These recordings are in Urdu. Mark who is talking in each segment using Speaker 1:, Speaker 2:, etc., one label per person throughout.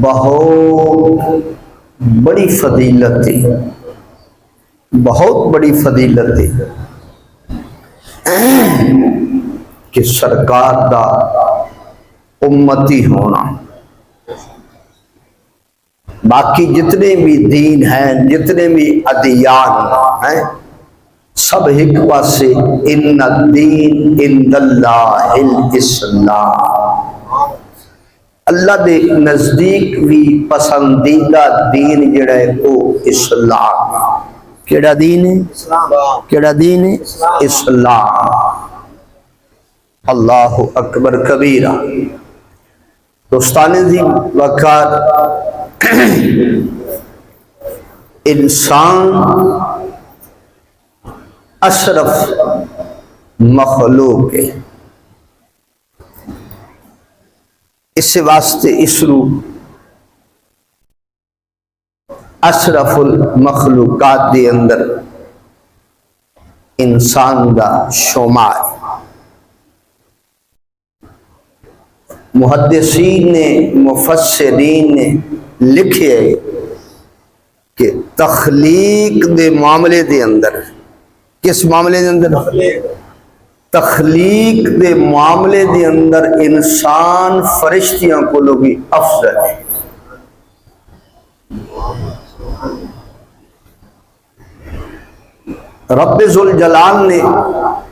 Speaker 1: بہت بڑی فضیلت ہے، بہت بڑی فضیلت ہے کہ سرکار دا امتی ہونا۔ باقی جتنے بھی دین ہیں، جتنے بھی ادیان ہیں، سب ایک پاسے ان الدین عند اللہ الاسلام، اللہ دے نزدیک بھی پسندیدہ دین جڑا ہے وہ اسلام ہے۔ کیڑا دین ہے؟ کیڑا دین ہے؟ اسلام۔ اللہ اکبر کبیرہ۔ دوستان دی وقار، انسان اشرف مخلوق ہے، اس واسطے اس رو اشرف المخلوقات دے اندر انسان دا شمار۔ محدثین نے، مفسرین نے لکھے کہ تخلیق دے معاملے دے اندر، کس معاملے دے اندر؟ تخلیق دے معاملے دے اندر انسان فرشتیاں کو لوگی افضل ہے۔ رب ذوالجلال نے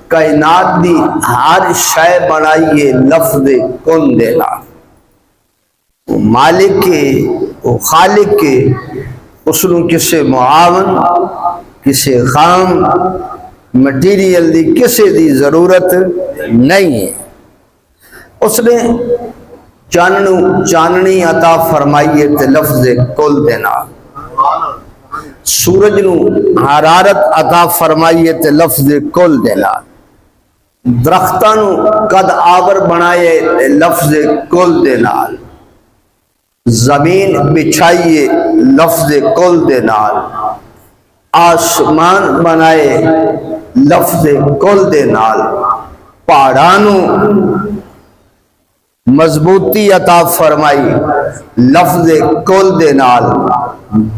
Speaker 1: کائنات دی ہر شے بنائی ہے لفظ کن دینا۔ وہ مالک ہے، وہ خالق ہے، اس نے کسے معاون، کسے خام مٹیریل دی کسے دی ضرورت نہیں ہے۔ اس نے چاننی عطا فرمائی ہے تے لفظ کل دینا، سورج نو حرارت عطا فرمائی ہے تے لفظ کل دینا، درختاں نو قد آور بنائے تے لفظ کل دینا، زمین بچھائیے لفظ کل دینا، آسمان بنائے لفظ کل دے نال، پہاڑانو مضبوطی عطا فرمائی لفظ کل دے نال،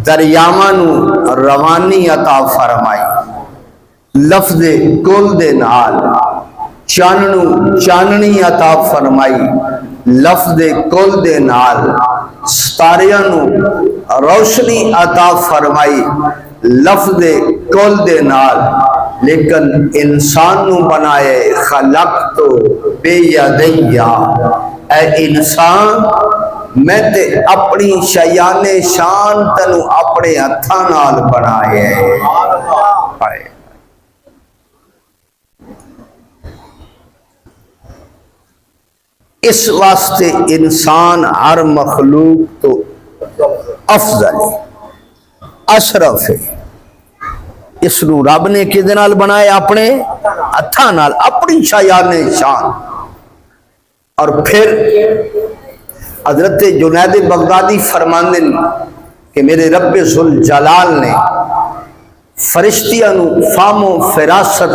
Speaker 1: دریاوانو روانی عطا فرمائی لفظ کل دے نال، چاننو چاننی عطا فرمائی لفظ کل دے نال، ستاریانو روشنی عطا فرمائی لفظ کل دے نال، لیکن انسان نو بنائے خلق تو بے یدیا، اے انسان میں تے اپنی شیان شان تنو اپنے ہتھاں نال بنائے۔ اس واسطے انسان ہر مخلوق تو افضل ہے، اشرف ہے۔ اس نو رب نے کدے نال بنایا؟ اپنے ہتھاں نال، اپنی شیان شان۔ اور پھر حضرت جنید بغدادی فرماندے کہ میرے رب ذوالجلال نے فرشتیاں نو فہم و فراست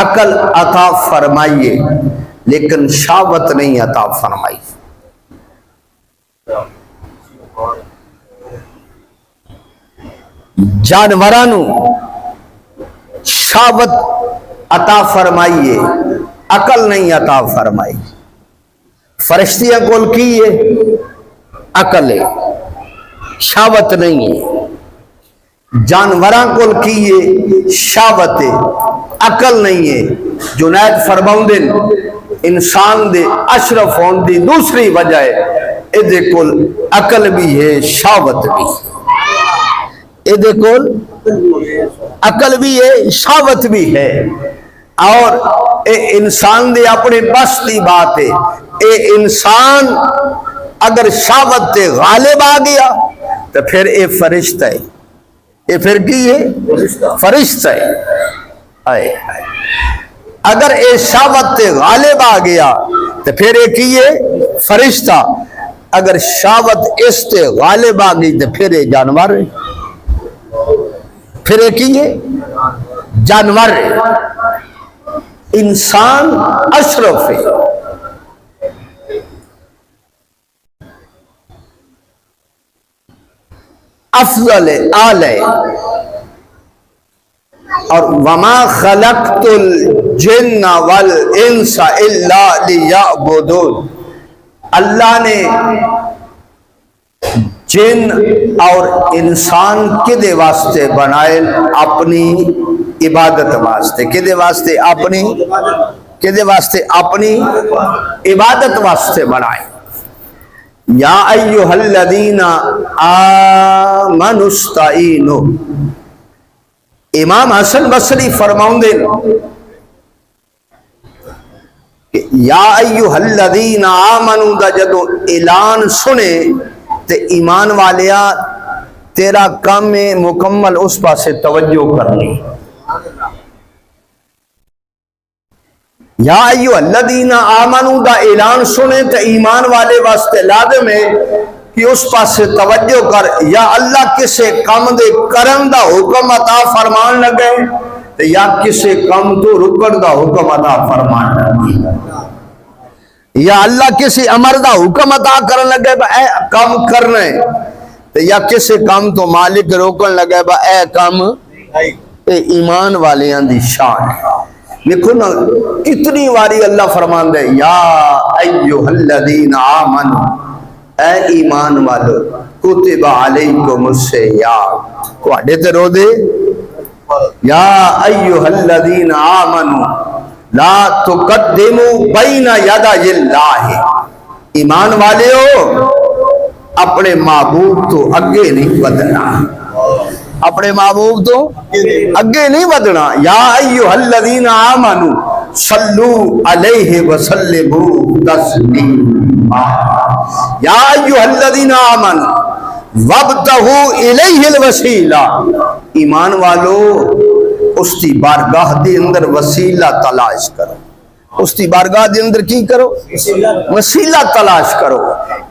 Speaker 1: عقل عطا فرمائیے لیکن شہوت نہیں عطا فرمائی۔ جانورانو شہوت عطا فرمائیے، عقل نہیں عطا فرمائی۔ فرشتیاں کول کی ہے؟ عقل ہے، شہوت نہیں ہے۔ جانوراں کول کی ہے؟ شہوت ہے، عقل نہیں ہے۔ جنید فرماؤندے انسان دے اشرف ہون دی دوسری وجہ ہے ادھے کول عقل بھی ہے، شہوت بھی۔ ادھے کول عقل بھی ہے، شہوت بھی ہے، اور اے انسان دے اپنے بس دی بات ہے۔ اے انسان اگر شہوت تے غالب آ گیا تو پھر اے فرشتہ ہے، اے پھر کی ہے؟ فرشتہ ہے۔ آئے اگر اے شہوت تے غالب آ گیا تو پھر اے کی ہے؟ فرشتہ۔ اگر شہوت اس تے غالب آ گئی تو پھر اے جانور ہے، پھر ایک ہی ہے جانور ہے۔ انسان اشرف ہے۔ افضل اعلی. اور وما خلقت الجن والانس الا لیعبدون، اللہ نے جن اور انسان کدے واسطے بنائے؟ اپنی عبادت واسطے. کدے واسطے؟ اپنی کدے واسطے؟ اپنی عبادت واسطے بنائے. یا ایھا الذین آمنوا استعینوا. امام حسن بصری فرماؤندے کہ یا ایھا الذین آمنوا دا جدو اعلان سنے تے ایمان والیا تیرا کام مکمل اس پاسے توجہ کرنی. یا ایھا الذین آمنوا دا اعلان سنے تے ایمان والے واسطے لازم ہے کہ اس پاسے توجہ کر. یا اللہ کسے کام دے کرن دا حکم عطا فرمان لگے تے یا کسے کام تو رکن دا حکم عطا فرمان لگے. یا اللہ کسی امر دا حکم عطا کرن لگے با اے کام کرنا ہے تے یا کسی کام تو مالک روکن لگے با اے کام. اے ایمان والیاں دی شان ہے. دیکھو نا کتنی واری اللہ فرمان دے یا ایھا الذین آمنوا، اے ایمان والو، کتب علیکم الصیام، تواڈے تے رو دے. یا ایھا الذین آمنوا لا تقدموا بین یدی اللہ. ایمان والے ہو اپنے محبوب تو اگے نہیں بدنا، اپنے محبوب تو اگے نہیں بدنا. یا ایھا الذین آمنوا صلوا علیہ وسلموا تسلیما. یا ایھا الذین آمنوا وابتغوا الیہ الوسیلہ. ایمان والو اس کی بارگاہ دے اندر وسیلہ تلاش کرو. اس کی بارگاہ دے اندر کی کرو؟ وسیلہ تلاش کرو.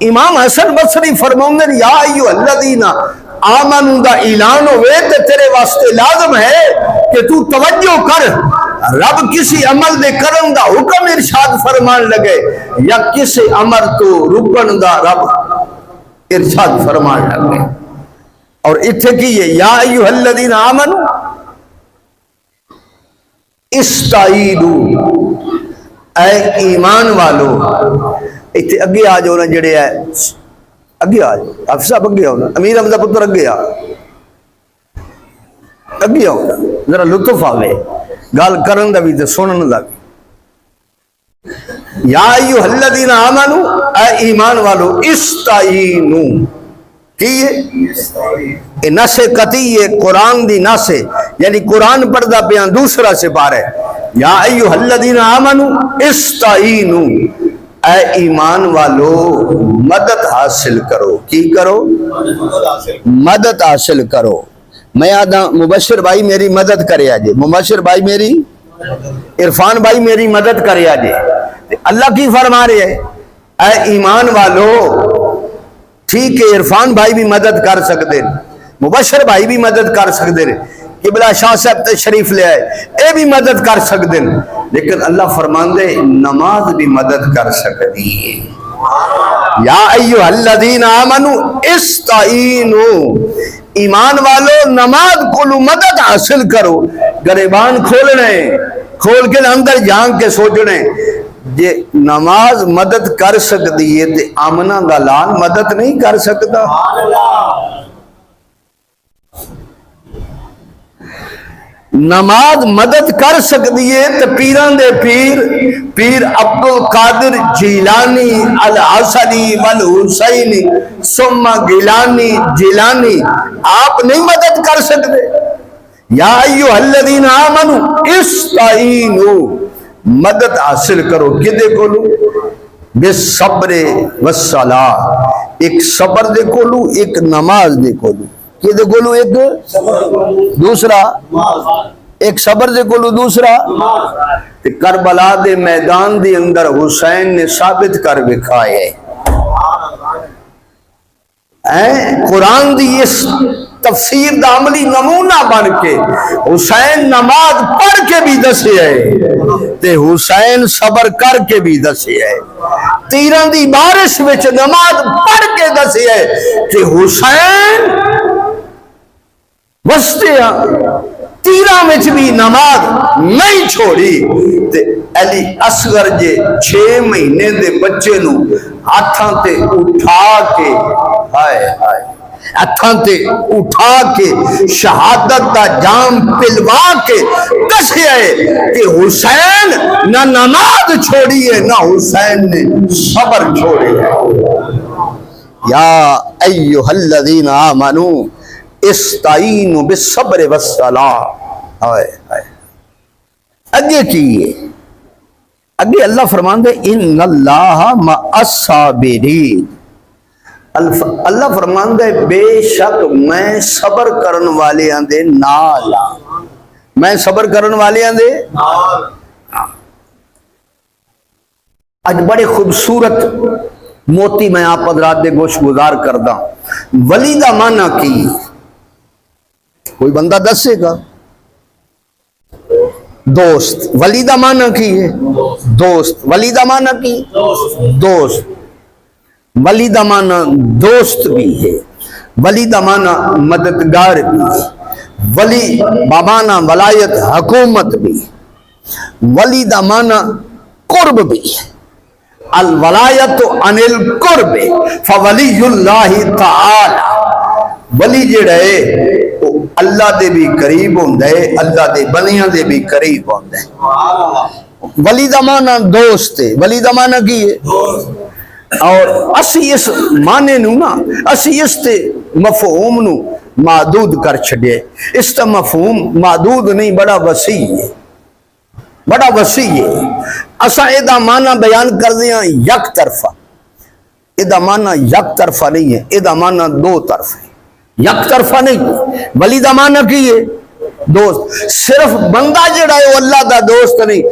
Speaker 1: امام حسن بصری فرماؤں گے یا ایھا الذین آمنوا دا اعلان ہوئے تے تیرے واسطے لازم ہے کہ تو توجہ کر. رب کسی عمل دے کرن دا حکم ارشاد فرمان لگے یا کسی عمل تو رکن دا رب ارشاد فرمان لگے. اور اتھے کی یہ یا ایھا الذین آمنوا استعینوا، اے ایمان والو. اتھے اگے آ جاؤ نا جڑے ہے اگے آ جاؤ. حافظ صاحب اگے آؤ نا. امیر حمزہ پتر اگے آ، اگے آؤ نا. ذرا لطف آوے گال کرن دا بھی تے سنن دا بھی. یا ایھا الذین آمنوا، اے ایمان والو، استعینوا. کی نس قطعی ہے قرآن دی نس ہے، یعنی قرآن پڑھدا پیا دوسرا سپارہ ہے. یا ایھا الذین آمنوا استعینوا، اے ایمان والو مدد حاصل کرو. کی کرو؟ مدد حاصل کرو. میں آدھا مبشر بھائی میری مدد کرے آجے، مبشر بھائی میری، عرفان بھائی میری مدد کرے آجے. اللہ کی فرما رہے ہے اے ایمان والو. ٹھیک ہے عرفان بھائی بھی مدد کر سکتے ہیں، مبشر بھائی بھی مدد کر سکتے ہیں، قبلہ شاہ صاحب تشریف لے آئے اے بھی مدد کر سکتے ہیں. لیکن اللہ فرماندے نماز بھی مدد کر سکتی ہے. یا ایھا الذین آمنوا استعینوا. ایمان والو نماز کو مدد حاصل کرو. گریبان کھولنے، کھول کے اندر جان کے سوچنے جے نماز مدد کر سکتی ہے تے آمنہ دا لال مدد نہیں کر سکتا. نماز مدد کر سکتی ہے تے پیران دے پیر عبد القادر جیلانی الحسنی والحسینی ثم گیلانی جیلانی آپ نہیں مدد کر سکتے. یا ایھا الذین آمنوا استعینوا، مدد حاصل کرو. کدے کولو؟ بالصبر والصلاۃ. ایک صبر دے کولو، ایک نماز دے کولو. کدے کولو؟ ایک دوسرا، ایک صبر دے کولو دوسرا. کربلا دے میدان دے اندر حسین نے ثابت کر دکھائے قرآن دی اس تفسیر دا عملی نمونہ بن کے حسین نماز پڑھ کے بھی دسے ہے تے حسین صبر کر کے بھی دسے ہے. تیران دی بارش وچ نماز پڑھ کے دسے ہے تے حسین وسطے تیرہ وچ بھی نماز نہیں چھوڑی تے علی اصغر جے 6 مہینے دے بچے نو ہاتھاں تے اٹھا کے ہائے ہائے ہاتھاں تے اٹھا کے شہادت دا جام پلوا کے دسیا ہے کہ حسین نہ نماز چھوڑی ہے نہ حسین نے صبر چھوڑی ہے۔ یا ایھا الذین آمنوا استعینوا بالصبر والصلاۃ۔ ہائے ہائے اگے کیے اگے اللہ فرماندے ان اللہ مع الصابرین، اللہ فرماندے بے شک میں صبر کرن والیاں دے نال ہاں، میں صبر کرن والیاں دے نال۔ اج بڑے خوبصورت موتی میں آپ حضرات دے گوش گزار کردہ۔ ولی دا معنی کی کوئی بندہ دسے گا؟ دوست۔ ولی دا معنی کی ہے دوست۔ ولی دا معنی کی دوست۔ ولی دا معنی دوست بھی ہے، ولی دا معنی مددگار بھی ہے، ولی بابانا ولایت حکومت بھی، ولی دا معنی قرب بھی ہے۔ الولایت عن القرب فولی اللہ تعالی، ولی جڑا ہے اللہ دے بھی قریب ہوندے، اللہ دے بندیاں دے بھی قریب ہوندے۔ ولی دا معنی دوست ہے، ولی دا معنی کی ہے؟ اور اسی اس معنی نو نا اسی اس تے مفہوم نو محدود کر چھڑے، اس تا مفہوم محدود نہیں، بڑا وسیع ہے، بڑا وسیع ہے۔ اساں ادا معنی بیان کر دیا یک طرفہ، ادا معنی یک طرفہ نہیں ہے، ادا معنی دو طرف ہے، یک طرفہ نہیں۔ ولی دا معنی کی ہے دوست۔ صرف بندہ جڑا ہے وہ اللہ دا دوست نہیں،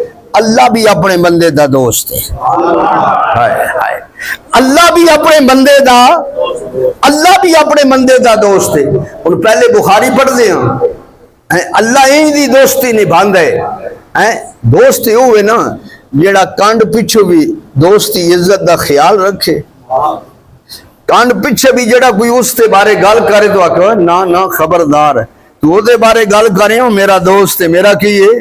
Speaker 1: اللہ بھی اپنے بندے دا دوست ہے۔ ہائے ہائے اللہ بھی اپنے بندے دا، اللہ بھی اپنے بندے دا دوست ہے۔ ان پہلے بخاری پڑھ دے ہیں اللہ ہی دی دوستی نبھاندہ ہے۔ دوستی ہوئے نا جڑا کانڈ پچھو بھی دوستی عزت دا خیال رکھے، کانڈ پیچھے بھی جڑا کوئی اس تے بارے گل کرے تو آکھو نا نا خبردار ہے تو دے بارے گل کرے ہو میرا دوست ہے، میرا کی ہے۔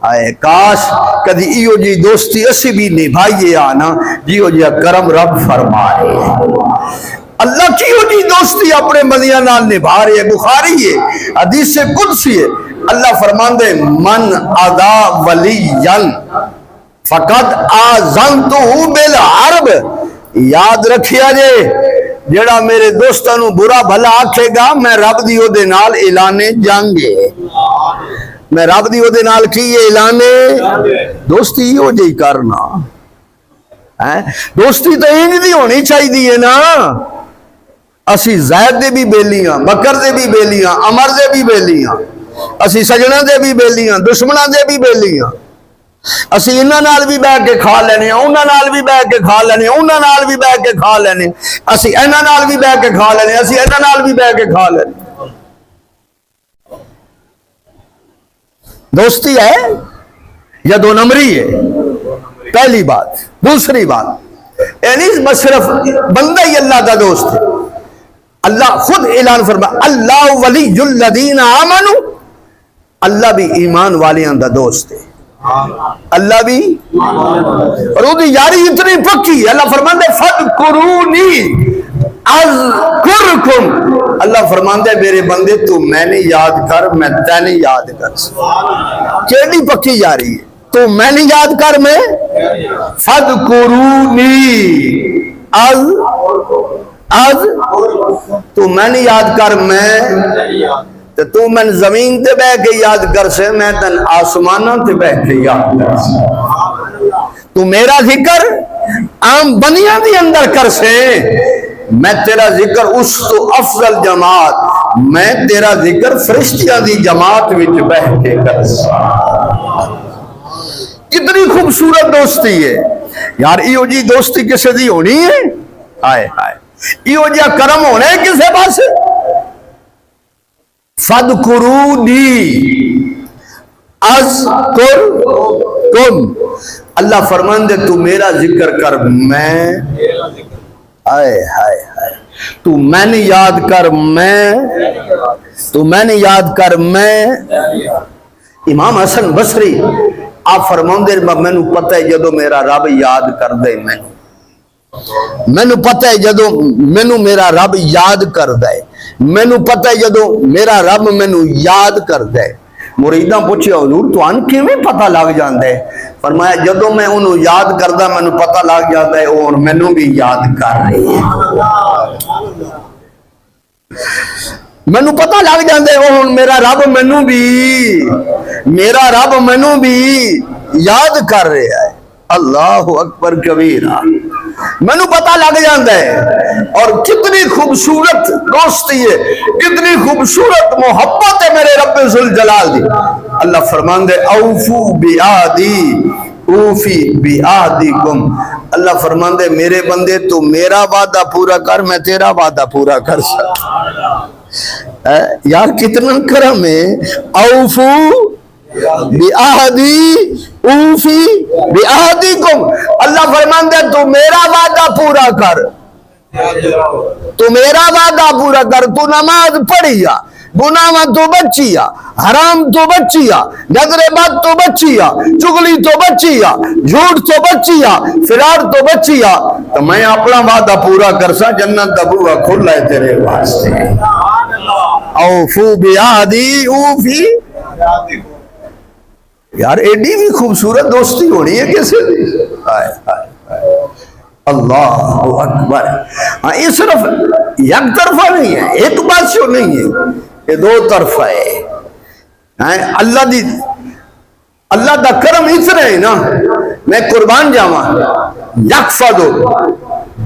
Speaker 1: آئے کاش کدی ایو جی دوستی اسی بھی نبھائیے آنا جیو جی کرم رب فرمائے۔ اللہ کیو جی دوستی اپنے بندیاں نال نبھا رہے ہے، بخاری ہے، حدیث قدسی ہے۔ اللہ فرماندے من اذا ولیا فقد آذنتہ بالحرب، یاد رکھیا جے جڑا میرے دوستاں نو برا بھلا آکھے گا میں رب دی او دے نال اعلان جنگ ہے، میں رب دی او دے نال کی اعلان دوستی ہو جائی کرنا۔ دوستی تو انج دی ہونی چاہیے نا، اسی زید دے بھی بیلیاں، بکر دے بھی بیلیاں، عمر دے بھی بیلیاں، اسی سجنہ دے بھی بیلیاں، دشمنہ دے بھی بیلیاں، اسی انہاں نال بھی بیٹھ کے کھا لینے، انہاں نال بھی بیٹھ کے کھا لینے، انہاں نال بھی بیٹھ کے کھا لینے، اسی انہاں نال بھی بیٹھ کے کھا لینے، اسی انہاں نال بھی بیٹھ کے کھا لینے۔ دوستی ہے یا دو نمبری ہے؟ پہلی بات۔ دوسری بات یعنی بس صرف بندہ ہی اللہ کا دوست ہے۔ اللہ خود اعلان فرما اللہ ولی الذین آمنوا، اللہ بھی ایمان والیاں دا دوست ہے، اللہ بھی، اور وہ دی یاری اتنی پکی ہے۔ اللہ فرماندے فذکرونی اذکرکم، اللہ فرماندے میرے بندے تو میں نے یاد کر میں تینے یاد کر۔ کیڑی پکی یاری ہے؟ تو میں نے یاد کر میں، فذکرونی از تو میں نے یاد کر میں، تو میں زمین تے بہ کے یاد کر سے میں تن آسمانوں تے بہ کے یاد کر سے، تو میرا ذکر عام بنیاں دی اندر کر سے، میں تیرا ذکر اس تو افضل جماعت، میں تیرا ذکر فرشتیاں دی جماعت وچ بہ کے کر سے۔ کتنی خوبصورت دوستی ہے یار، ایو جی دوستی کسے دی ہونی ہے؟ آئے آئے ایو جی کرم ہونے کسے پاس؟ فَذْكُرُونِي اذکرکم، اللہ فرماندے تو میرا ذکر کر میں، آئے ہائے ہائے تو میں نے یاد کر میں، تو میں نے یاد کر میں امام حسن بصری آپ فرماؤندے مینو پتہ ہے جدو میرا رب یاد کر دے مینو پتہ ہے جدو مینو میرا رب یاد کر دے مینو پتہ ہے جدو میرا رب مینو یاد کر دے مریداں پوچھے حضور تو ان کیویں پتہ لگ جاندا ہے فرمایا جدو میں انہوں یاد کردا مینو پتہ لگ جاندا ہے اور مینو بھی یاد کر رہی ہے مینو پتہ لگ جاندا ہے اور میرا رب مینو بھی یاد کر رہا ہے اللہ اکبر کبیرہ مینو پتہ لگ جاندا ہے اور کتنی خوبصورت دوستی ہے کتنی خوبصورت محبت ہے میرے رب ذوالجلال دی اللہ فرماندے اوفو بیعہدی اوفی بیعہدکم اللہ فرماندے میرے بندے تو میرا وعدہ پورا کر میں تیرا وعدہ پورا کر سکتا یار کتنا کرم ہے اوفو بیعہدی اوفی بیعہدکم اللہ فرماندے تو میرا وعدہ پورا کر تو میرا وعدہ پورا کر تو نماز پڑھیا گناہ تو بچیا حرام تو بچیا نظر بد تو بچیا چغلی تو بچیا جھوٹ تو بچیا فرار تو بچیا تو میں اپنا وعدہ پورا کرسا جنت دا بوا کھلا ہے تیرے واسطے اوفو بیعہدی اوفی یار ایڈی بھی خوبصورت دوستی ہونی ہے کیسے دی اللہ اکبر ہاں یہ صرف یک طرفہ نہیں ہے ایک بات سے نہیں ہے یہ دو طرفہ ہے اللہ دا کرم اتنا ہے نا میں قربان جاواں یکفض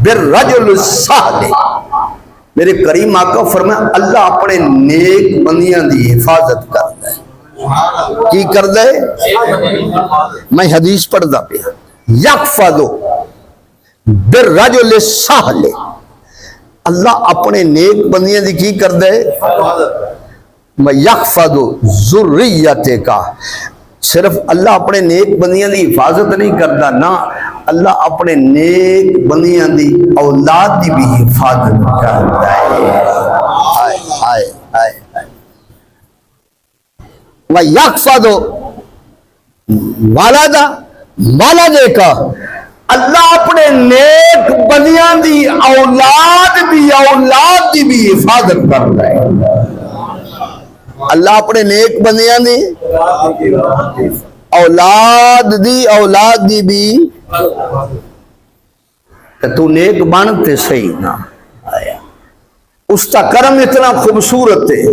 Speaker 1: بالرجل الصالح میرے کریم آقا فرمایا اللہ اپنے نیک بندیاں دی حفاظت کرتا ہے کی کر دے میں حدیث پڑھدا پیا یکفض بالرجل الصالح اللہ اپنے نیک بندیاں دی کی کر دے میں یکفض ذریتہ کا صرف اللہ اپنے نیک بندیاں دی حفاظت نہیں کرتا نا اللہ اپنے نیک بندیاں دی اولاد دی بھی حفاظت کرتا ہے وَيَحْفَظُ وَلَدَ کا اللہ اپنے نیک بندیاں دی اولاد دی بھی حفاظت کرتا ہے اللہ اپنے نیک بندیاں دی اولاد دی بھی کہ تو نیک بنتے صحیح نہ آیا اس کا کرم اتنا خوبصورت ہے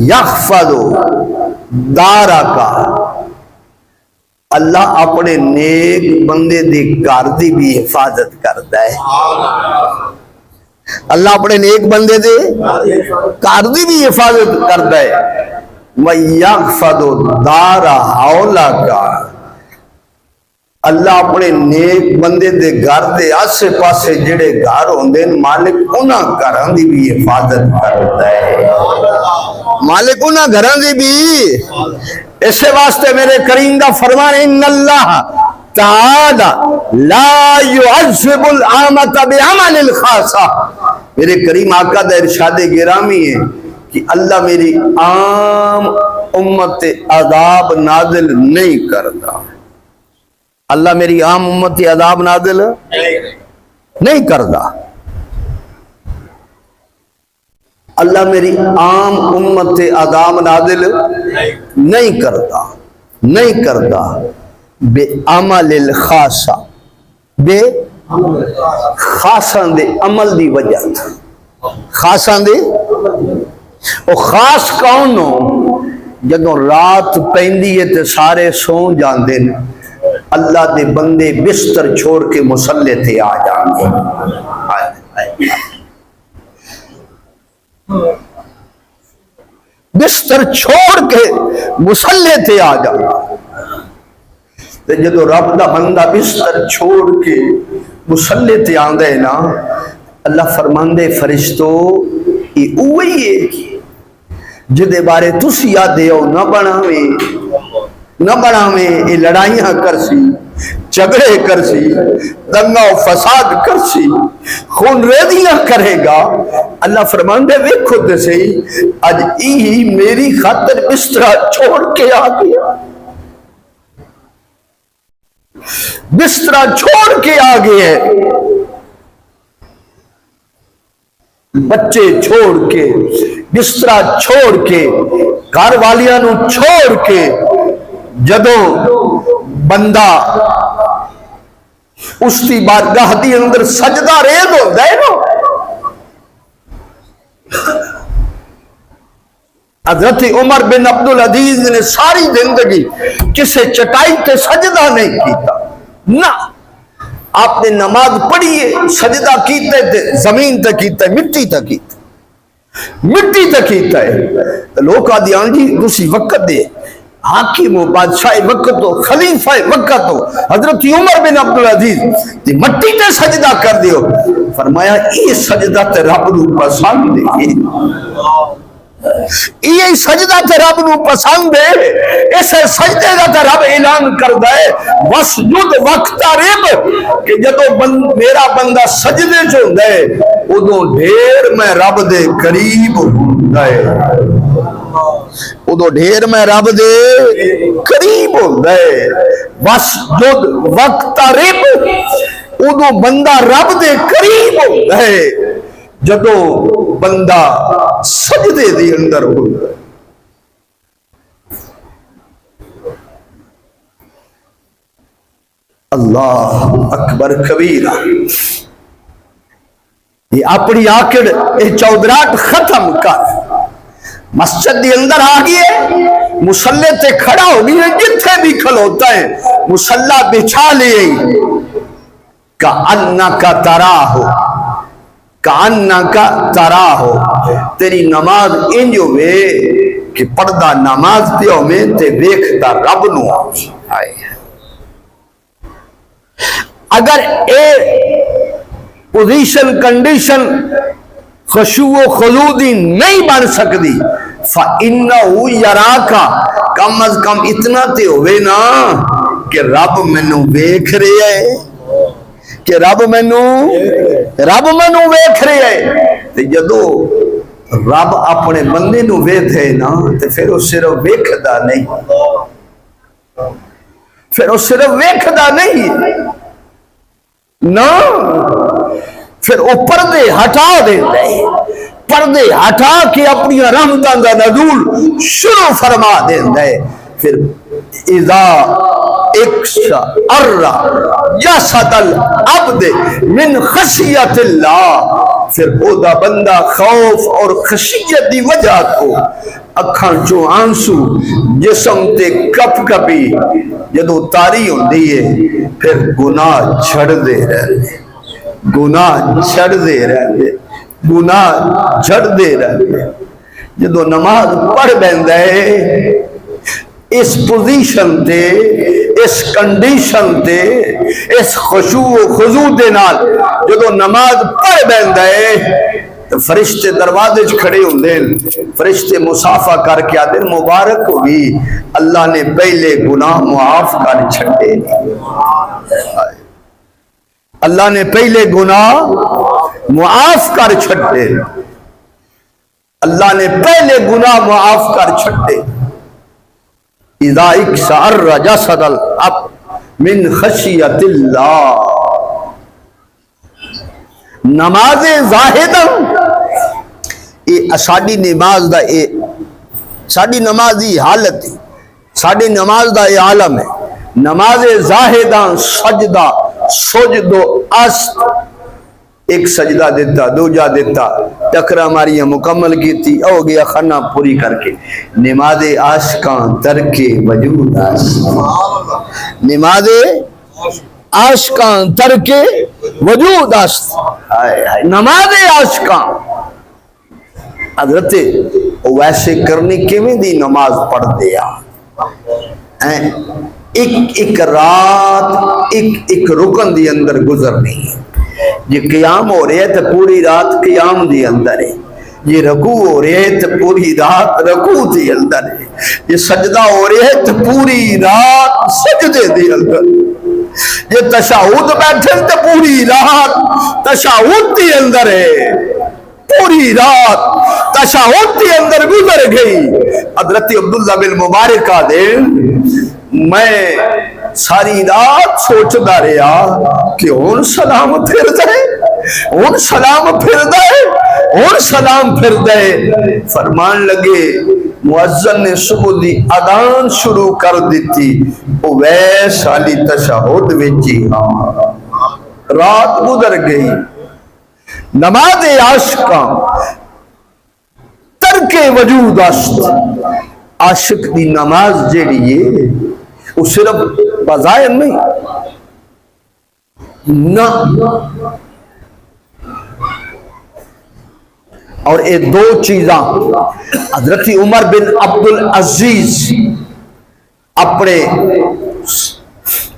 Speaker 1: یحفظ دارک اللہ اپنے نیک بندے دی گھر دی بھی حفاظت کرتا ہے اللہ اپنے نیک بندے دے گھر دی بھی حفاظت کرتا ہے وَيَحْفَظُ دَارَ حَوْلَكَ اللہ اپنے نیک بندے دے گھر دے آسے پاسے جڑے گھر ہوندے مالک انہاں گھراں دی بھی حفاظت کرتا ہے مالک انہاں گھراں دی بھی اسے واسطے میرے کریم دا فرمان ان اللہ تعالی لا يعذب العامة بعمل الخاصہ میرے کریم آقا دا ارشاد گرامی ہے کہ اللہ میری عام امت عذاب نازل نہیں کرتا اللہ میری عام امت عذاب نازل نہیں کرتا اللہ میری عام امت عذاب نازل نہیں کرتا بے عمل الخاصہ بے خاصاں دے عمل دی وجہ خاصاں دے او خاص کون ہو جدوں رات پیندی ہے تے سارے سو جاندے اللہ دے بندے بستر چھوڑ کے مصلے تے آ جاندے بستر چھوڑ کے مصلے تے آ جاندے جدو رب دا بندہ بستر چھوڑ کے مصلے تے آندے نا اللہ فرماندے فرشتو یہ اوہی ہے جدے بارے تس یاد دیو نہ بناویں یہ لڑائیاں کرسی جھگڑے کرسی، دنگا و فساد کرسی، خون ریزیاں کرے گا، اللہ فرماندے ویکھو تے صحیح اج ہی میری خاطر بستر چھوڑ کے آ گیا، بستر چھوڑ کے آ گئے، بچے چھوڑ کے، بستر چھوڑ کے، گھر والیاں نو چھوڑ کے، جدوں بندہ اس کی بارگاہ دی اندر سجدہ ریز ہوتا ہے نا، حضرت عمر بن عبدالعزیز نے ساری زندگی کسے چٹائی تے سجدہ نہیں کیتا، نہ آپ نے نماز پڑھی ہے، سجدہ کیتے تھے زمین تے کیتا ہے، مٹی تے کیتا ہے، مٹی تے کیتا ہے، لوگ آدھیان جی دوسری وقت دے، حاکم و بادشاہ وقت ہو، خلیفہ وقت ہو، حضرت عمر بن عبدالعزیز تی مٹی تے سجدہ کر دیو، فرمایا یہ سجدہ تے رب نو پسند ہے، یہ سجدہ تے رب نو پسند ہے، اس سجدے دا تے رب اعلان کردا ہے وسجد وقترب، کہ جدو میرا بندہ سجدے چ ہوندا ہے ادو ڈھیر میں رب دے قریب ہوندا ہے، ادو ڈھیر میں رب دے قریب ہوندا ہے، وسجد وقترب، ادو بندہ رب دے قریب ہوندا ہے جدو بندہ سجدے دے اندر ہوندا ہے۔ اللہ اکبر کبیرہ، یہ اپنی آکڑ یہ چودراہٹ ختم کر، مسجد دے اندر آ گئے، مصلے تے کھڑا ہو گئے، جتھے بھی کھلوتا ہے مصلہ بچھا لیے، کأنکا تراہو، کأنکا تراہو، تیری نماز انج ہوئے کہ پردہ نماز پیو میں تے ویکھتا رب نو آئے۔ اگر اے پوزیشن کنڈیشن خشوع و خضوع دی نہیں بن سکتی، فَإِنَّهُ يَرَاكَ، کم از کم اتنا تے ہوئے نا کہ رب مینوں ویکھ رہے ہے، کہ رب مینوں ویکھ رہے ہے، تے جدو رب اپنے بندے نو ویکھے نا تے پھر وہ صرف ویکھدا نہیں، پھر وہ صرف ویکھدا نہیں نا، پھر وہ پردے ہٹا دیتا ہے، پردے ہٹا کے اپنی رحمتاں دا نزول شروع فرما دیتا ہے، پھر اذا اکشعر جسد العبد من خشیت اللہ، پھر او دا بندہ خوف اور خشیت دی وجہ کو اکھاں چوں آنسو جسم تے کپ کپی جدو تاری ہوندی ہے، پھر گناہ چھڑ دے رہے، گناہ چھڑ دے رہے، گناہ چھڑ دے رہے، جدو نماز پڑھ بیندا ہے اس پوزیشن تے، اس کنڈیشن تے، اس خشوع و خضوع دے نال جدو نماز پڑھ بیندا ہے تو فرشتے دروازے کھڑے ہوندے، فرشتے مصافحہ کر کے آتے مبارک ہوگی، اللہ نے پہلے گناہ معاف کر چھڑے، اللہ نے پہلے گناہ معاف کر چھڑے، اللہ نے پہلے گناہ معاف کر چھڑے۔ اذا اکشعر جسد العبد من خشیت اللہ، نماز زاہدہ یہ ساڑی نماز دا، ساڑی نماز دی حالت ہے، ساڑی نماز دا یہ عالم ہے، نماز زاہدہ سجدہ سجد و است، ایک سجدہ دیتا، دوجہ دیتا، ٹکرہ ماریاں مکمل کی تھی، او گیا خانہ پوری کر کے، نماز عاشقاں ترک وجود است، نماز عاشقاں ترک وجود است، نماز عاشقاں حضرت ویسے کرنے کے میں دی نماز پڑھ دیا، ایک رات ایک رکن دی اندر گزرنی ہے، یہ قیام ہو رہے تو پوری رات قیام دی اندر ہے، یہ رکوع ہو رہے تو پوری رات رکوع دی اندر ہے، یہ سجدہ ہو رہے تو پوری رات سجدے دی اندر، یہ تشہد بیٹھن تے پوری رات تشہد کے اندر ہے، پوری رات تشہد کے اندر گزر گئی۔ حضرت عبداللہ بن مبارک کا دے میں ساری رات سوچدا رہا کہ ہن سلام پھر دے، ہن سلام پھر دے، ہن سلام پھر دے۔ فرمان لگے مؤذن نے صبح دی اذان شروع کر دیتی، اویس علی تشہد وچ ہی ہاں، رات گزر گئی۔ نماز عاشقاں ترک وجود است، عاشق دی نماز جیڑی ہے وہ صرف بظاہر نہیں نہ، اور یہ دو چیزاں حضرت عمر بن عبدالعزیز اپنے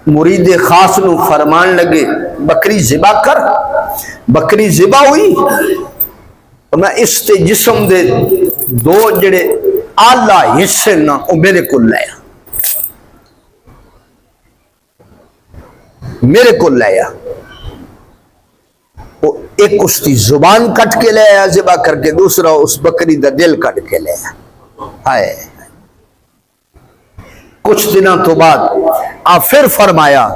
Speaker 1: مرید خاص نو فرمان لگے بکری ذبح کر، بکری ذبح ہوئی، میں اس تے جسم دے دو جڑے آلہ حصے نا وہ میرے کو لیا، میرے کو لیا، ایک اس کی زبان کٹ کے لے آیا ذبح کر کے، دوسرا اس بکری دا دل کٹ کے لے آیا۔ کچھ دنوں تو بعد آپ پھر فرمایا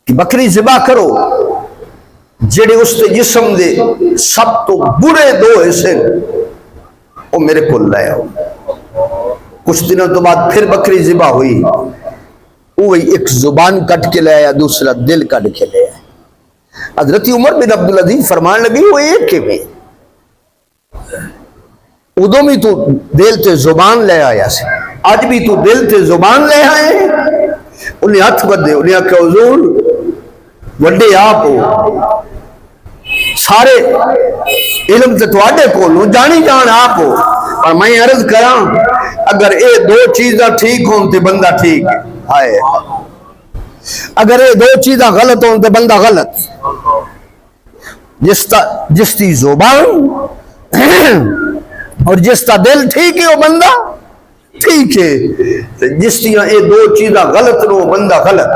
Speaker 1: کہ بکری ذبح کرو، جڑے اس کے جسم دے سب تو برے دو حصے وہ میرے کو لے آؤ۔ کچھ دنوں تو بعد پھر بکری ذبح ہوئی، وہی ایک زبان کٹ کے لے آیا، دوسرا دل کٹ کے لے آیا۔ حضرت عمر بن عبدالعزیز فرمان لگی وہ ایک کے میں ادو بھی تو دل تے زبان لے آیا سی، آج بھی تو دل تے زبان لے آئے۔ انہیں ہاتھ بدے، انہیں کہ حضور وڈے آپ ہو، سارے علم تے تواڈے کولوں جانی جان آپ ہو، اور میں عرض کراں اگر اے دو چیزاں ٹھیک ہون تے بندہ ٹھیک ہے، ہائے اگر یہ دو چیزاں غلط ہوں تو بندہ غلط، جس کی زبان اور جس کا دل ٹھیک ہے وہ بندہ ٹھیک ہے، جس کی یہ دو چیزاں غلط نو بندہ غلط۔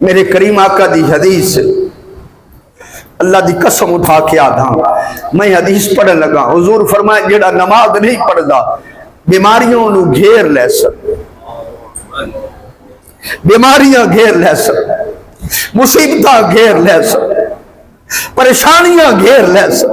Speaker 1: میرے کریم آقا دی حدیث، اللہ دی قسم اٹھا کے آدھا میں حدیث پڑھن لگا، حضور فرمائے جڑا نماز نہیں پڑھدا بیماریوں نو گھیر لے سک، بیماریاں گھیر لے سک، مصیبتاں گھیر لے سک، پریشانیاں گھیر لے سک۔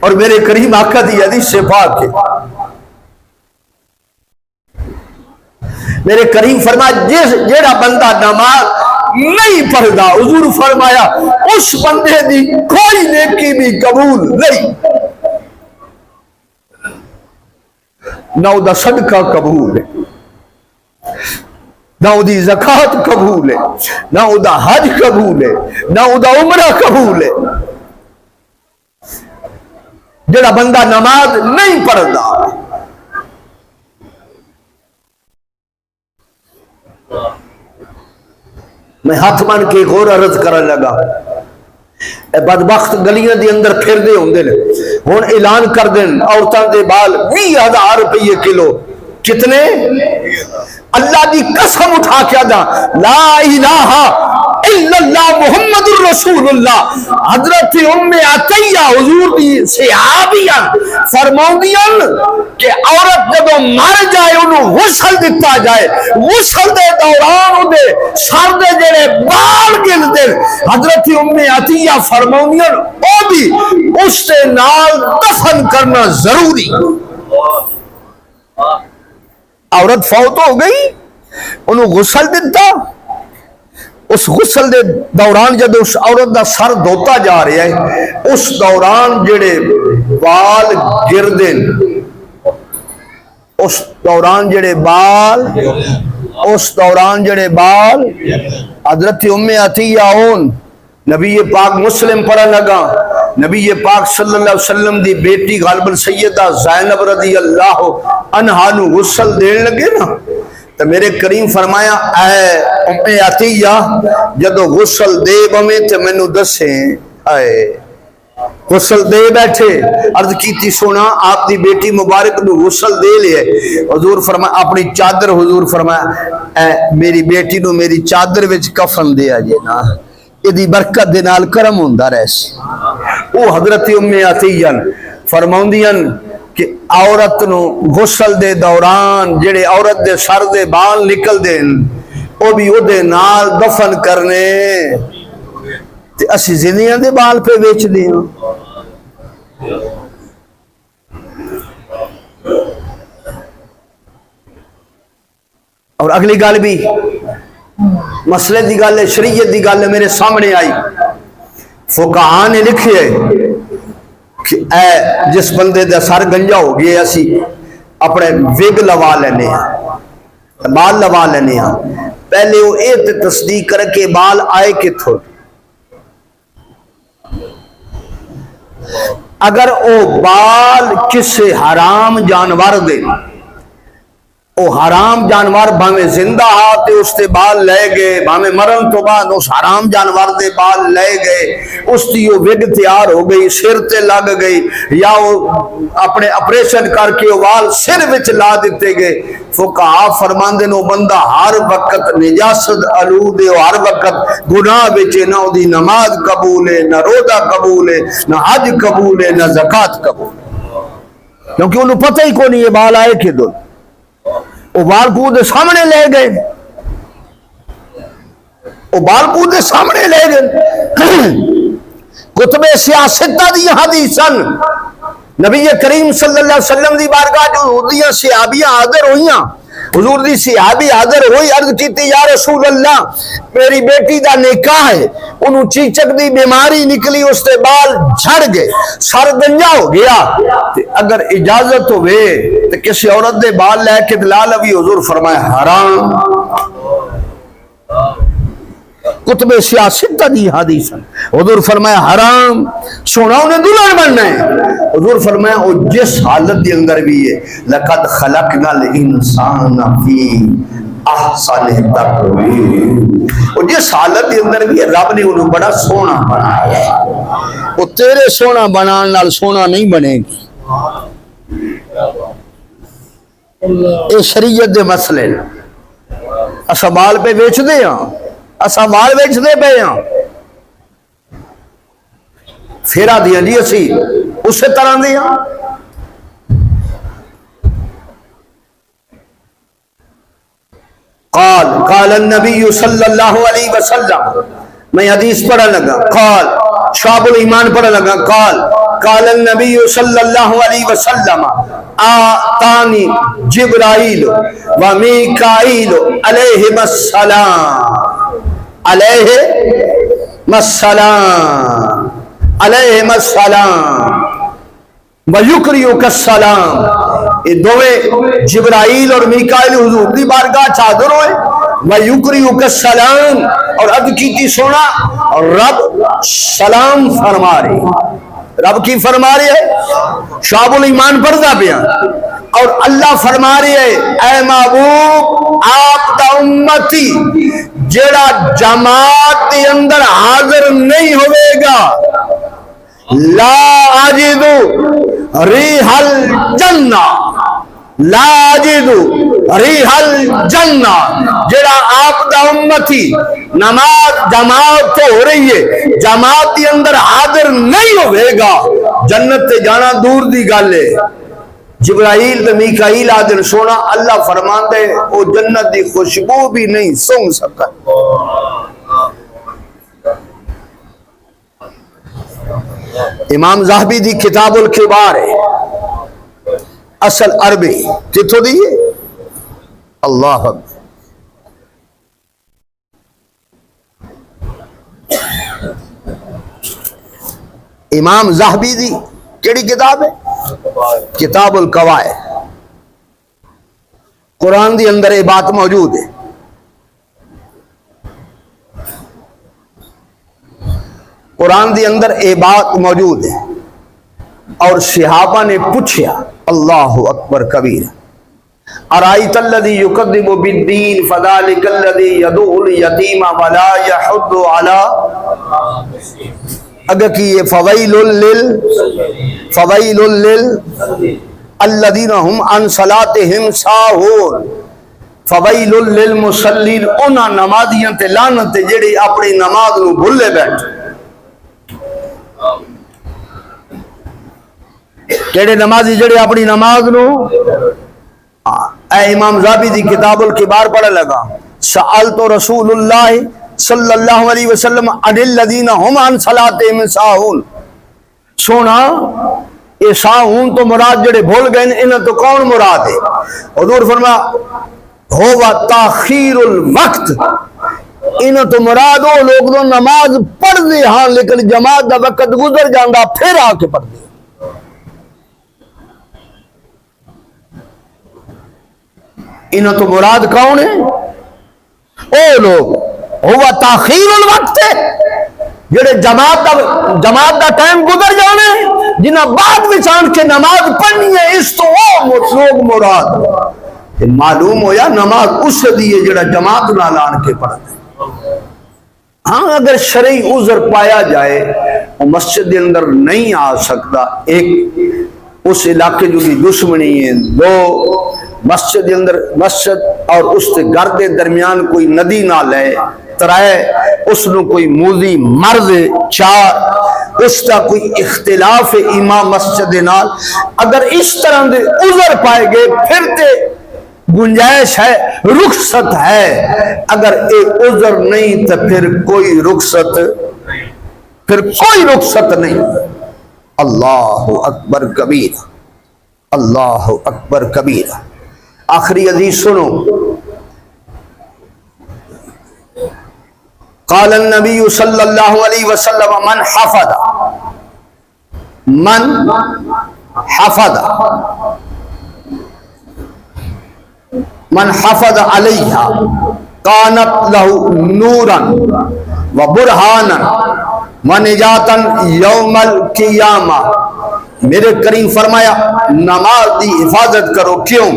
Speaker 1: اور میرے کریم آقا دی حدیث سے پاک ہے، میرے کریم فرمایا جیڑا بندہ نماز نہیں پڑھدا، حضور فرمایا اس بندے دی کوئی نیکی بھی قبول نہیں، نہ او دا صدقہ قبول ہے، نہ او دی زکوٰۃ قبول ہے، نہ او دا حج قبول ہے، نہ او دا عمرہ قبول ہے۔ جڑا بندہ نماز نہیں پڑھدا، میں ہاتھ مان کے ایک اور عرض کرنے لگا، اے بدبخت گلیاں دی اندر پھر دے ہوندے نے، ہن اعلان کر دین عورتاں دے بال 20,000 روپے کلو، کتنے؟ اللہ دی قسم اٹھا کے آدھا لا الہ الا اللہ محمد الرسول اللہ۔ حضرت ام عطیہ حضور دی صحابیاں فرماؤندیاں کہ عورت جب مر جائے انہوں غسل دیتا جائے، غسل دے دوران دے سر دے جڑے بال گر دے، حضرت ام عطیہ فرماؤندیاں او بھی اس سے نال دفن کرنا ضروری۔ عورت فوت ہو گئی، انہوں غسل دیتا، اس غسل دے دوران جب اس عورت دا سر دھوتا جا رہا ہے، اس دوران جڑے بال گردن، اس دوران جڑے بال حضرت ام عطیہ اون نبی پاک مسلم پڑھا لگا، نبی پاک صلی اللہ علیہ وسلم دی بیٹی غالباً سیدہ زینب رضی اللہ عنہا نو غسل دین لگے نا، تو میرے کریم فرمایا اے ام عطیہ جدو غسل دے بویں تے مینوں دسیں آئے غسل دے بیٹھے عرض کیتی سونا آپ دی بیٹی مبارک نو غسل دے لئے حضور فرمایا اپنی چادر حضور فرمایا اے میری بیٹی نو میری چادر وچ کفن دیا جے نا ادی برکت دے نال کرم ہوندا رہسی او حضرت ام عطیہ فرماؤندیاں کہ عورت نو غسل دے دوران جڑے عورت دے سر دے بال نکل دین او بھی او دے نال دفن کرنے تے اسی زندیاں دے بال پہ بیچ دیں اور اگلی گل بھی مسئلے دی گل ہے شریعت دی گل ہے میرے سامنے آئی فقہاء نے لکھے کہ اے جس بندے دا سر گنجا ہو گیا اسی اپنے وگ لوا لینے ہیں بال لوا لینے ہیں پہلے وہ ایک تصدیق کر کے بال آئے کتھوں اگر او بال کسی حرام جانور دے او حرام جانور بھامے زندہ ہاتے اس تے بال لے گئے بھامے مرن تو بعد اس حرام جانور دے بال لے گئے اس تی وہ وگ تیار ہو گئی سر تے لگ گئی یا وہ اپنے اپریشن کر کے وہ بال سر وچ لا دیتے گئے فقہاء فرماندے نو بندہ ہر وقت نجاست آلود ہے ہر وقت گناہ بچے نہ دی نماز قبول ہے نہ روزہ قبول ہے نہ حج قبول ہے نہ زکوٰۃ قبول ہے کیونکہ انہوں پتہ ہی کو نہیں یہ بال آئے کہ دو وہ بال کو دے سامنے لے گئے وہ بال کو دے سامنے لے گئے کتب سیاستہ دی حدیثاً نبی کریم صلی اللہ علیہ وسلم دی بارگاہ جو حضوریاں صحابیاں حاضر ہوئیاں حضور دی صحابی حاضر ہوئی عرض کیتی یا رسول اللہ میری بیٹی دا نکاح ہے انہوں چیچک دی بیماری نکلی اس تے بال جھڑ گئے سر گنجا ہو گیا اگر اجازت ہوئے تو کسی عورت دے بال لے کے دلال ابھی حضور فرمائے حرام کتب سیاست دی حدیث حضور فرمایا حرام سونا انہیں دلہن بننا ہے حضور فرمایا وہ جس حالت دی اندر بھی ہے لقد خلقنا الانسان فی احسن تقویم وہ جس حالت دی اندر بھی ہے رب نے انہوں بڑا سونا بنایا وہ تیرے سونا بنان نال سونا نہیں بنے گی اے شریعت دے مسئلے اسا بال پہ بیچ دے ہاں اسا مال بیچ دے پہ ہاں پھیرا دیا جی اسی اسی طرح دیا قال النبی صلی اللہ علیہ وسلم میں حدیث پڑھا لگا قال شعب الایمان پڑھا لگا قال النبی صلی اللہ علیہ وسلم آتانی جبرائیل و میکائیل علیہم السلام علیہم السلام علیہم السلام وَيُقْرِئُكَ السلام یہ دوے جبرائیل اور میکائیل حضور دی بارگاہ چادر ہوئے وَيُقْرِئُكَ السلام اور عد کی تھی سونا اور رب سلام فرما رہے رب کی فرما رہے ہے شعب الایمان پردہ بیان اور اللہ فرما رہے ہے اے محبوب آپ دا امتی جڑا جماعت کے اندر حاضر نہیں ہوئے گا لا اجدو ریح الجنہ لا اجدو ریح الجنہ جڑا آپ دا امتی نماز جماعت تو ہو رہی ہے جماعت کے اندر حاضر نہیں ہوئے گا جنت تے جانا دور دی گل ہے جبرائیل تے میکائیل حاضر سونا اللہ فرماندے او جنت دی خوشبو بھی نہیں سونگ سکتا امام زاہبی دی کتاب الکبار ہے اصل عربی کتھوں دیئے اللہ حق امام زاہبی دی کیڑی کتاب ہے کتاب القواعد قرآن دی اندر یہ بات موجود ہے قرآن دی اندر یہ بات موجود ہے اور صحابہ نے پوچھا اللہ اکبر کبیر ارائیت الذی یکذب بالدین فذلک الذی یدعو الیتیم ولا یحض علی اگر کی یہ فویل الذین هم عن صلاتهم ساہون، فویل للمصلین، انہاں نمازیاں تے لعنت جڑے اپنی نماز نو بھلے بیٹھے۔ کیڑے نمازی جڑے اپنی نماز نو، اے امام زابی دی کتاب الکبار پڑھ لگا، سألت رسول اللہ صلی اللہ علیہ وسلم عن الذین هم عن صلاتهم ساہون، سونا یہ ساہون تو مراد جڑے بھول گئے انہاں تو کون مراد ہے؟ حضور فرما ہوا تاخیر الوقت، انہاں تو مراد وہ لوگ تو نماز پڑھ دے ہاں لیکن جماعت دا وقت گزر جاندہ پھر آ کے پڑھ دے۔ انہاں تو مراد کون ہے؟ او لوگ ہوا تاخیر الوقت جڑے جماعت دا ٹائم گزر جانے جنہاں بعد وچان کے نماز پڑھنی ہے، اس تو وہ لوگ مراد۔ معلوم ہویا نماز اس دیئے جڑا جماعت نہ لان کے پڑھتے۔ ہاں اگر شرعی عذر پایا جائے وہ مسجد کے اندر نہیں آ سکتا، ایک اس علاقے جو کی دشمنی ہے، دو مسجد کے اندر مسجد اور اس کے گھر کے درمیان کوئی ندی نہ لے، ترائے اس نے کوئی موذی مرض، چار اس کا کوئی اختلاف امام مسجد نال، اگر اس طرح دے عذر پائے گئے پھر تے گنجائش ہے، رخصت ہے۔ اگر ایک عذر نہیں تو پھر کوئی رخصت نہیں۔ اللہ اکبر کبیر، اللہ اکبر کبیر۔ آخری حدیث سنو، قال النبی صلی اللہ علیہ وسلم من حفظ علیہا کانت لہو نورا و برہانا و نجاتا یوم القیامہ۔ میرے کریم فرمایا نماز دی حفاظت کرو، کیوں؟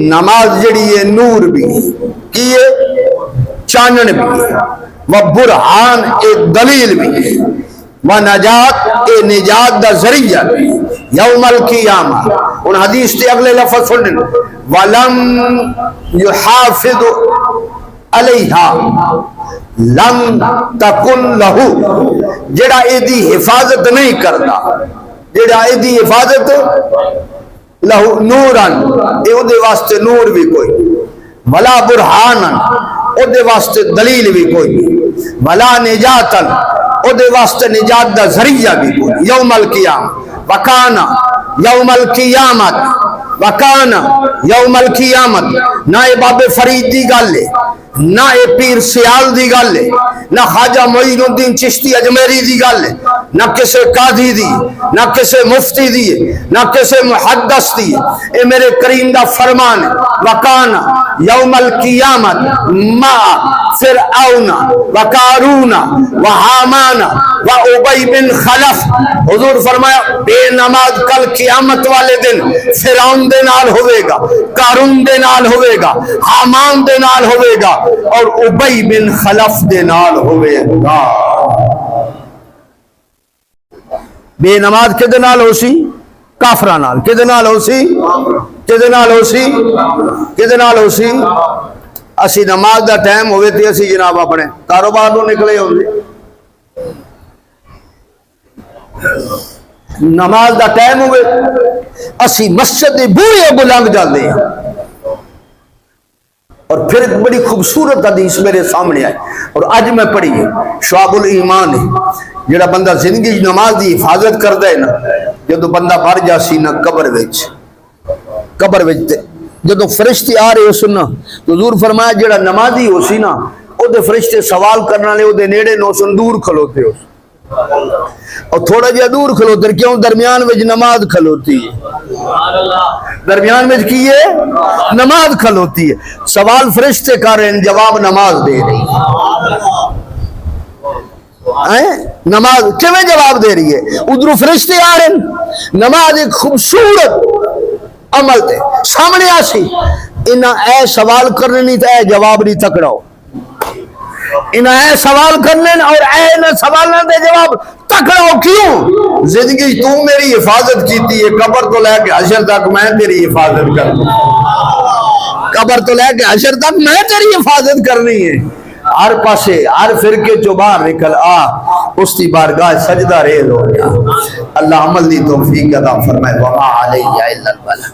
Speaker 1: نماز جڑی ہے نور بھی کیے، چانن بھی، و برہان ایک دلیل بھی، و نجات اے نجات دا ذریعہ بھی یوم القیامہ۔ ان حدیث تے اگلے لفظ سنن، وَلَمْ يُحَافِظُ عَلَيْهَا لَمْ تَكُنْ لَهُ، جڑا ایدی حفاظت نہیں کرتا، جڑا ایدی حفاظت لہو نوراً، اے دے واسطے نور بھی کوئی، ولا برہاناً، او دے واسطے دلیل بھی کوئی، ولا نجاتاً، او دے واسطے نجات دا ذریعہ بھی کوئی، یوم القیامہ۔ وکانا یوم القیامت، وکانا یوم القیامت، نہ اے باب فرید دی گل ہے، نہ اے پیر سیال دی گل ہے، نہ خواجہ معین الدین چشتی اجمیری دی گل ہے، نہ کسے قاضی دی، نہ کسے مفتی دی، نہ کسے محدث دی، اے میرے کریم دا فرمان ہے۔ وکانا یوم القیامت ما فرعون و قارون و حامان و ابی بن خلف، حضور فرمایا بے نماز کل قیامت والے دن فرعون دے نال ہوئے گا، قارون دے نال ہوئے گا، حامان دے نال ہوئے گا، اور ابی بن خلف دے نال ہوئے گا۔ بے نماز کے دے نال ہو سی؟ کافرہ نال۔ کے دے نال ہو سی؟ کے دے نال ہو سی؟ کے دے نال ہو سی؟ اسی نماز دا ٹائم ہوئے تھی، اسی جناب اپنے کاروبار تو نکلے ہوئے، نماز دا ٹائم ہوئے اسی مسجد بوئے بلنگ جاندے ہیں۔ اور پھر ایک بڑی خوبصورت حدیث میرے سامنے آئے اور آج میں پڑھی ہے، شعب الایمان ہے، جڑا بندہ زندگی نماز دی حفاظت کرتا ہے نا، جدو بندہ مر جاسی نا قبر وچ جدو فرشتے آ رہے ہو سننا تو حضور فرمایا جڑا نمازی ہو سی نا او دے فرشتے سوال کرنا لے او دے نیڑے نو سن دور کھلوتے ہو، اور تھوڑا جہا دور کھلوتے، کیوں؟ درمیان وچ نماز کھلوتی ہے، درمیان وچ کی ہے؟ نماز کھلوتی ہے۔ سوال فرشتے کر رہے ہیں، جواب نماز دے رہی ہے۔ نماز کیویں جواب دے رہی ہے؟ ادھر فرشتے آ رہے ہیں، نماز ایک خوبصورت عمل تے سامنے آسی انہاں اے سوال کرنے نہیں تو اے جواب نہیں تکڑاؤ، انہاں اے سوال کرنے اور اے سوالوں دے جواب تکڑاؤ. کیوں؟ زندگی تو میری حفاظت کیتی ہے، قبر تو لے کے حشر تک میں تیری حفاظت کروں، قبر تو لے کے حشر تک میں تیری حفاظت کرنی ہے. ہر پاسے ہر فرقے جو باہر نکل آ، اس کی بارگاہ سجدہ ریز ہو گیا. اللہ عمل دی توفیق عطا فرمائے. وما علیہ الا البلاغ.